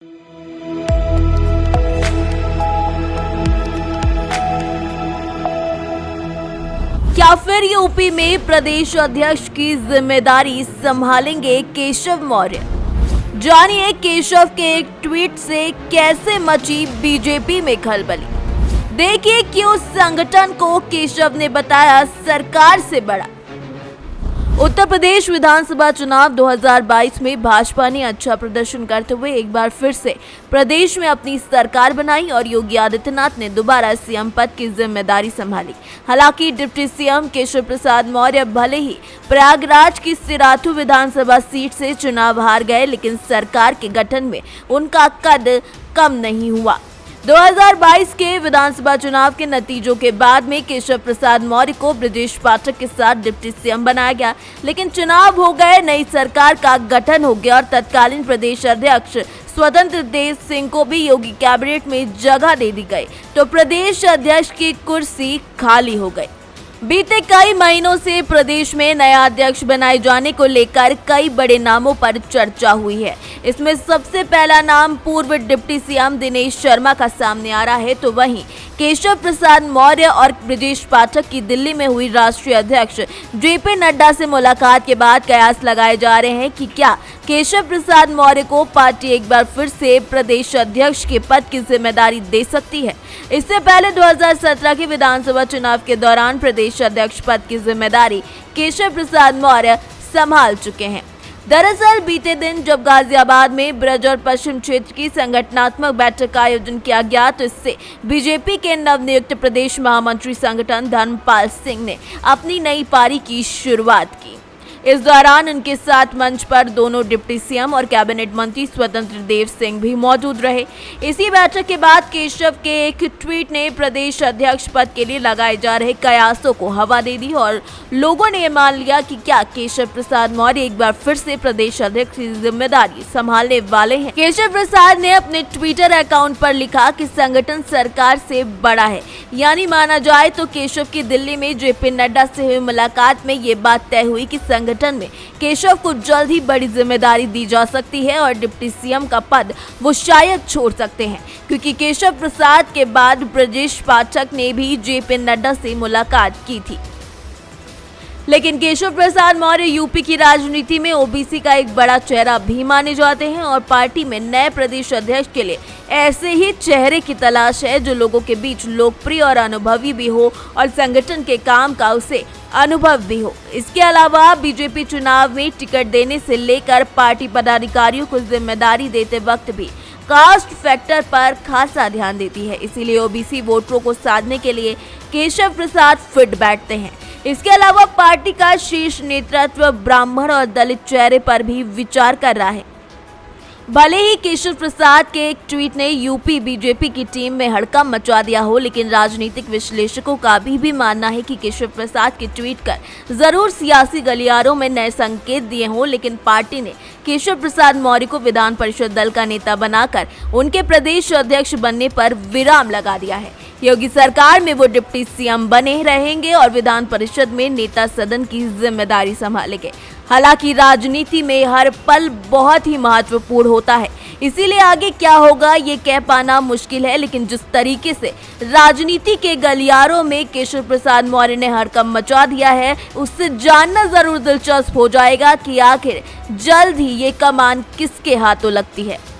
क्या फिर यूपी में प्रदेश अध्यक्ष की जिम्मेदारी संभालेंगे केशव मौर्य? जानिए केशव के एक ट्वीट से कैसे मची बीजेपी में खलबली। देखिए क्यों संगठन को केशव ने बताया सरकार से बड़ा। उत्तर प्रदेश विधानसभा चुनाव 2022 में भाजपा ने अच्छा प्रदर्शन करते हुए एक बार फिर से प्रदेश में अपनी सरकार बनाई और योगी आदित्यनाथ ने दोबारा सीएम पद की जिम्मेदारी संभाली। हालांकि डिप्टी सीएम केशव प्रसाद मौर्य भले ही प्रयागराज की सिराथू विधानसभा सीट से चुनाव हार गए, लेकिन सरकार के गठन में उनका कद कम नहीं हुआ। 2022 के विधानसभा चुनाव के नतीजों के बाद में केशव प्रसाद मौर्य को ब्रजेश पाठक के साथ डिप्टी सीएम बनाया गया, लेकिन चुनाव हो गए, नई सरकार का गठन हो गया और तत्कालीन प्रदेश अध्यक्ष स्वतंत्र देव सिंह को भी योगी कैबिनेट में जगह दे दी गई, तो प्रदेश अध्यक्ष की कुर्सी खाली हो गई। बीते कई महीनों से प्रदेश में नया अध्यक्ष बनाए जाने को लेकर कई बड़े नामों पर चर्चा हुई है। इसमें सबसे पहला नाम पूर्व डिप्टी सीएम दिनेश शर्मा का सामने आ रहा है, तो वहीं केशव प्रसाद मौर्य और ब्रजेश पाठक की दिल्ली में हुई राष्ट्रीय अध्यक्ष जेपी नड्डा से मुलाकात के बाद कयास लगाए जा रहे हैं कि क्या केशव प्रसाद मौर्य को पार्टी एक बार फिर से प्रदेश अध्यक्ष के पद की जिम्मेदारी दे सकती है। इससे पहले 2017 के विधानसभा चुनाव के दौरान प्रदेश अध्यक्ष पद की जिम्मेदारी केशव प्रसाद मौर्य संभाल चुके हैं। दरअसल बीते दिन जब गाजियाबाद में ब्रज और पश्चिम क्षेत्र की संगठनात्मक बैठक का आयोजन किया गया, तो इससे बीजेपी के नवनियुक्त प्रदेश महामंत्री संगठन धर्मपाल सिंह ने अपनी नई पारी की शुरुआत की। इस दौरान उनके साथ मंच पर दोनों डिप्टी सीएम और कैबिनेट मंत्री स्वतंत्र देव सिंह भी मौजूद रहे। इसी बैठक के बाद केशव के एक ट्वीट ने प्रदेश अध्यक्ष पद के लिए लगाए जा रहे कयासों को हवा दे दी और लोगों ने मान लिया कि क्या केशव प्रसाद मौर्य एक बार फिर से प्रदेश अध्यक्ष की जिम्मेदारी संभालने वाले हैं। केशव प्रसाद ने अपने ट्विटर अकाउंट पर लिखा कि संगठन सरकार से बड़ा है, यानी माना जाए तो केशव की दिल्ली में जेपी नड्डा से हुई मुलाकात में ये बात तय हुई कि संगठन में केशव को जल्द ही बड़ी जिम्मेदारी दी जा सकती है और डिप्टी सीएम का पद वो शायद छोड़ सकते हैं, क्योंकि केशव प्रसाद के बाद ब्रजेश पाठक ने भी जेपी नड्डा से मुलाकात की थी। लेकिन केशव प्रसाद मौर्य यूपी की राजनीति में ओबीसी का एक बड़ा चेहरा भी माने जाते हैं और पार्टी में नए प्रदेश अध्यक्ष के लिए ऐसे ही चेहरे की तलाश है जो लोगों के बीच लोकप्रिय और अनुभवी भी हो और संगठन के काम का उसे अनुभव भी हो। इसके अलावा बीजेपी चुनाव में टिकट देने से लेकर पार्टी पदाधिकारियों को जिम्मेदारी देते वक्त भी कास्ट फैक्टर पर खासा ध्यान देती है, इसीलिए ओबीसी वोटरों को साधने के लिए केशव प्रसाद फिट बैठते हैं। इसके अलावा पार्टी का शीर्ष नेतृत्व ब्राह्मण और दलित चेहरे पर भी विचार कर रहा है। भले ही केशव प्रसाद के एक ट्वीट ने यूपी बीजेपी की टीम में हड़कंप मचा दिया हो, लेकिन राजनीतिक विश्लेषकों का अभी भी मानना है कि केशव प्रसाद के ट्वीट कर जरूर सियासी गलियारों में नए संकेत दिए हों, लेकिन पार्टी ने केशव प्रसाद मौर्य को विधान परिषद दल का नेता बनाकर उनके प्रदेश अध्यक्ष बनने पर विराम लगा दिया है। योगी सरकार में वो डिप्टी सीएम बने रहेंगे और विधान परिषद में नेता सदन की जिम्मेदारी संभालेंगे। हालांकि राजनीति में हर पल बहुत ही महत्वपूर्ण होता है, इसीलिए आगे क्या होगा ये कह पाना मुश्किल है, लेकिन जिस तरीके से राजनीति के गलियारों में केशव प्रसाद मौर्य ने हड़कंप मचा दिया है, उससे जानना जरूर दिलचस्प हो जाएगा कि आखिर जल्द ही ये कमान किसके हाथों लगती है।